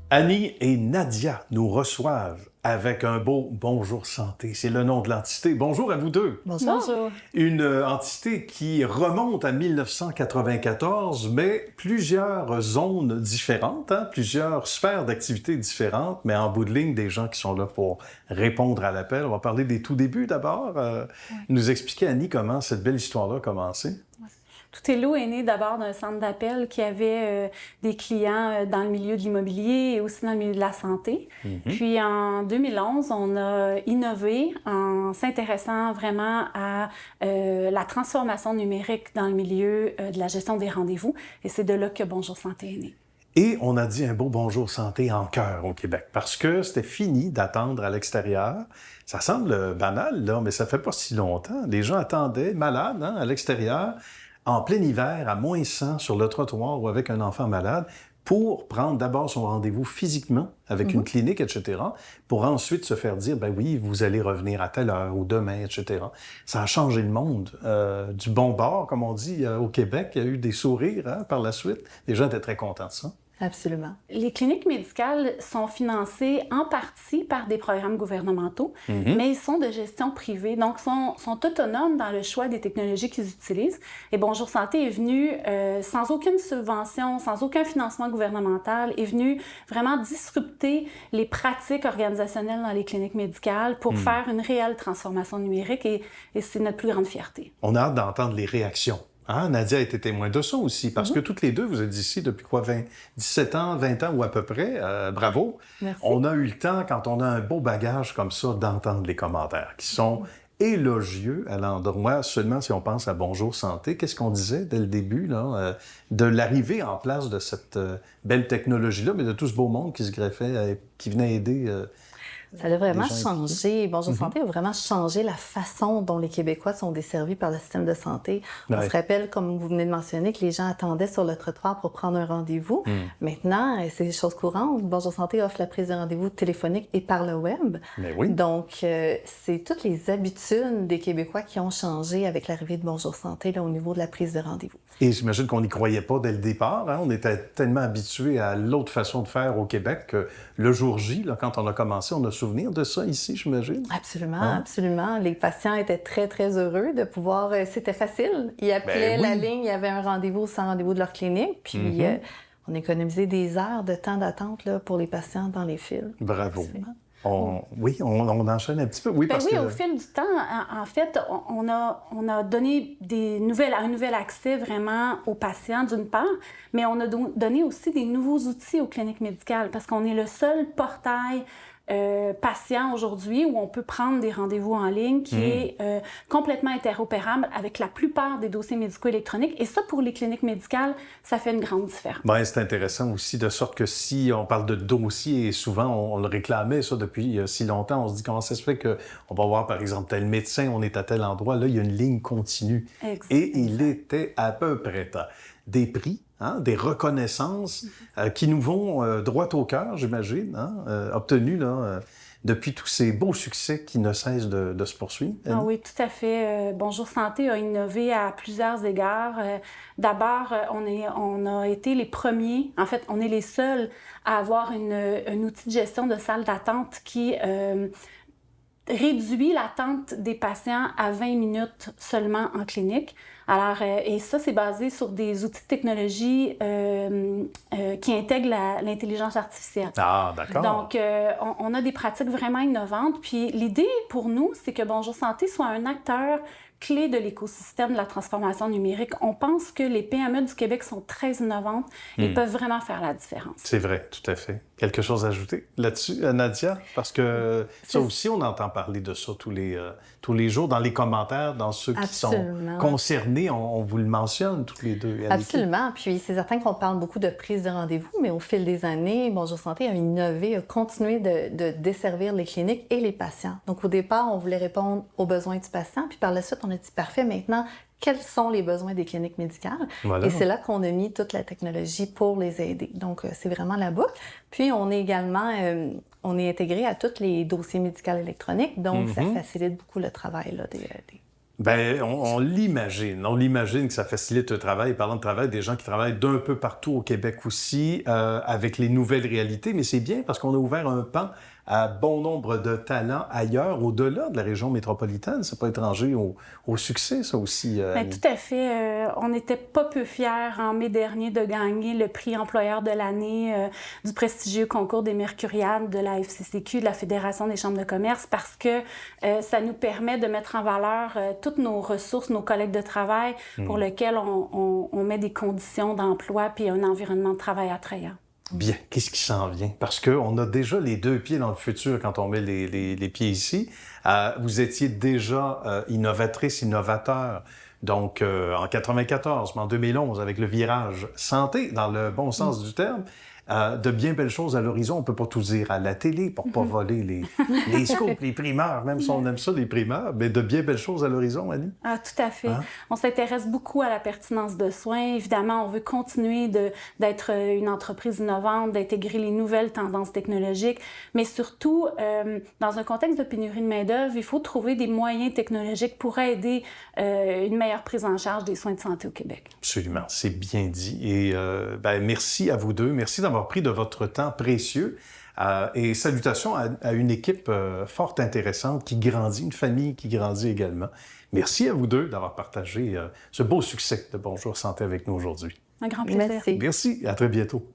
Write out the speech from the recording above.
Annie et Nadia nous reçoivent avec un beau Bonjour Santé. C'est le nom de l'entité. Bonjour à vous deux. Bonjour. Bonjour. Une entité qui remonte à 1994, mais plusieurs zones différentes, plusieurs sphères d'activité différentes, mais en bout de ligne, des gens qui sont là pour répondre à l'appel. On va parler des tout débuts d'abord. Nous expliquer, Annie, comment cette belle histoire-là a commencé. Tout est est né d'abord d'un centre d'appel qui avait des clients dans le milieu de l'immobilier et aussi dans le milieu de la santé. Puis en 2011, on a innové en s'intéressant vraiment à la transformation numérique dans le milieu de la gestion des rendez-vous. Et c'est de là que Bonjour Santé est né. Et on a dit un beau Bonjour Santé en cœur au Québec, parce que c'était fini d'attendre à l'extérieur. Ça semble banal, là, mais ça fait pas si longtemps. Les gens attendaient malades à l'extérieur, en plein hiver, à moins 100 sur le trottoir ou avec un enfant malade, pour prendre d'abord son rendez-vous physiquement avec une clinique, etc., pour ensuite se faire dire, ben oui, vous allez revenir à telle heure ou demain, etc. Ça a changé le monde. Du bon bord, comme on dit au Québec, il y a eu des sourires par la suite. Les gens étaient très contents de ça. Absolument. Les cliniques médicales sont financées en partie par des programmes gouvernementaux, mais ils sont de gestion privée, donc sont autonomes dans le choix des technologies qu'ils utilisent. Et Bonjour Santé est venu sans aucune subvention, sans aucun financement gouvernemental, est venu vraiment disrupter les pratiques organisationnelles dans les cliniques médicales pour faire une réelle transformation numérique et c'est notre plus grande fierté. On a hâte d'entendre les réactions. Nadia a été témoin de ça aussi, parce que toutes les deux, vous êtes ici depuis quoi, 17 ans, 20 ans ou à peu près. Bravo. Merci. On a eu le temps, quand on a un beau bagage comme ça, d'entendre les commentaires qui sont élogieux à l'endroit, seulement si on pense à Bonjour Santé. Qu'est-ce qu'on disait dès le début, là, de l'arrivée en place de cette belle technologie-là, mais de tout ce beau monde qui se greffait, qui venait aider... Ça a vraiment changé. Bonjour Santé a vraiment changé la façon dont les Québécois sont desservis par le système de santé. On se rappelle, comme vous venez de mentionner, que les gens attendaient sur le trottoir pour prendre un rendez-vous. Maintenant, c'est des choses courantes. Bonjour Santé offre la prise de rendez-vous téléphonique et par le web. Mais oui. Donc, c'est toutes les habitudes des Québécois qui ont changé avec l'arrivée de Bonjour Santé là, au niveau de la prise de rendez-vous. Et j'imagine qu'on n'y croyait pas dès le départ. On était tellement habitués à l'autre façon de faire au Québec que le jour J, là, quand on a commencé, on a souvenir de ça ici, j'imagine? Absolument, absolument. Les patients étaient très, très heureux de pouvoir... c'était facile. Ils appelaient la ligne, il y avait un rendez-vous sans rendez-vous de leur clinique, puis on économisait des heures de temps d'attente là, pour les patients dans les files. Bravo. Absolument. On enchaîne un petit peu. Oui, parce que... au fil du temps, en fait, on a donné un nouvel accès vraiment aux patients, d'une part, mais on a donné aussi des nouveaux outils aux cliniques médicales parce qu'on est le seul portail patient aujourd'hui où on peut prendre des rendez-vous en ligne qui est complètement interopérable avec la plupart des dossiers médicaux électroniques. Et ça, pour les cliniques médicales, ça fait une grande différence. Ben, c'est intéressant aussi, de sorte que si on parle de dossier, et souvent on le réclamait ça depuis si longtemps, on se dit comment ça se fait qu'on va voir par exemple tel médecin, on est à tel endroit, là il y a une ligne continue. Et il était à peu près temps. Des prix, des reconnaissances qui nous vont droit au cœur, j'imagine, obtenus là, depuis tous ces beaux succès qui ne cessent de se poursuivre. Oui, tout à fait. Bonjour Santé a innové à plusieurs égards. D'abord, on a été les premiers, en fait, on est les seuls à avoir un outil de gestion de salle d'attente qui réduit l'attente des patients à 20 minutes seulement en clinique. Alors, et ça, c'est basé sur des outils de technologie qui intègrent l'intelligence artificielle. Ah, d'accord. Donc, on a des pratiques vraiment innovantes. Puis l'idée pour nous, c'est que Bonjour Santé soit un acteur clé de l'écosystème de la transformation numérique. On pense que les PME du Québec sont très innovantes et peuvent vraiment faire la différence. C'est vrai, tout à fait. Quelque chose à ajouter là-dessus, Nadia? Parce que ça aussi, on entend parler de ça tous les jours, dans les commentaires, dans ceux qui sont concernés. On vous le mentionne, toutes les deux. Absolument. Puis c'est certain qu'on parle beaucoup de prise de rendez-vous, mais au fil des années, Bonjour Santé a innové, a continué de desservir les cliniques et les patients. Donc au départ, on voulait répondre aux besoins du patient, puis par la suite, on a dit parfait, maintenant, quels sont les besoins des cliniques médicales? Voilà. Et c'est là qu'on a mis toute la technologie pour les aider. Donc, c'est vraiment la boucle. Puis, on est également, intégré à tous les dossiers médicaux électroniques, donc ça facilite beaucoup le travail là, Bien, on l'imagine que ça facilite le travail. Parlant de travail, des gens qui travaillent d'un peu partout au Québec aussi, avec les nouvelles réalités, mais c'est bien parce qu'on a ouvert un pan à bon nombre de talents ailleurs, au-delà de la région métropolitaine. C'est pas étranger au succès, ça aussi. Bien, tout à fait. On n'était pas peu fiers en mai dernier de gagner le prix employeur de l'année du prestigieux concours des Mercuriades de la FCCQ, de la Fédération des chambres de commerce, parce que ça nous permet de mettre en valeur toutes nos ressources, nos collègues de travail, pour lesquels on met des conditions d'emploi puis un environnement de travail attrayant. Bien, qu'est-ce qui s'en vient? Parce qu'on a déjà les 2 pieds dans le futur quand on met les pieds ici. Vous étiez déjà innovatrice, innovateur. Donc, en 94, mais en 2011, avec le virage santé, dans le bon sens du terme, de bien belles choses à l'horizon. On ne peut pas tout dire à la télé pour ne pas voler les scoops, les primeurs, même si on aime ça, les primeurs, mais de bien belles choses à l'horizon, Annie? Ah, tout à fait. On s'intéresse beaucoup à la pertinence de soins. Évidemment, on veut continuer d'être une entreprise innovante, d'intégrer les nouvelles tendances technologiques, mais surtout, dans un contexte de pénurie de main-d'œuvre, il faut trouver des moyens technologiques pour aider une meilleure prise en charge des soins de santé au Québec. Absolument, c'est bien dit. Et merci à vous deux. Merci d'avoir pris de votre temps précieux. Et salutations à une équipe fort intéressante qui grandit, une famille qui grandit également. Merci à vous deux d'avoir partagé ce beau succès de Bonjour Santé avec nous aujourd'hui. Un grand plaisir. Merci. Merci, à très bientôt.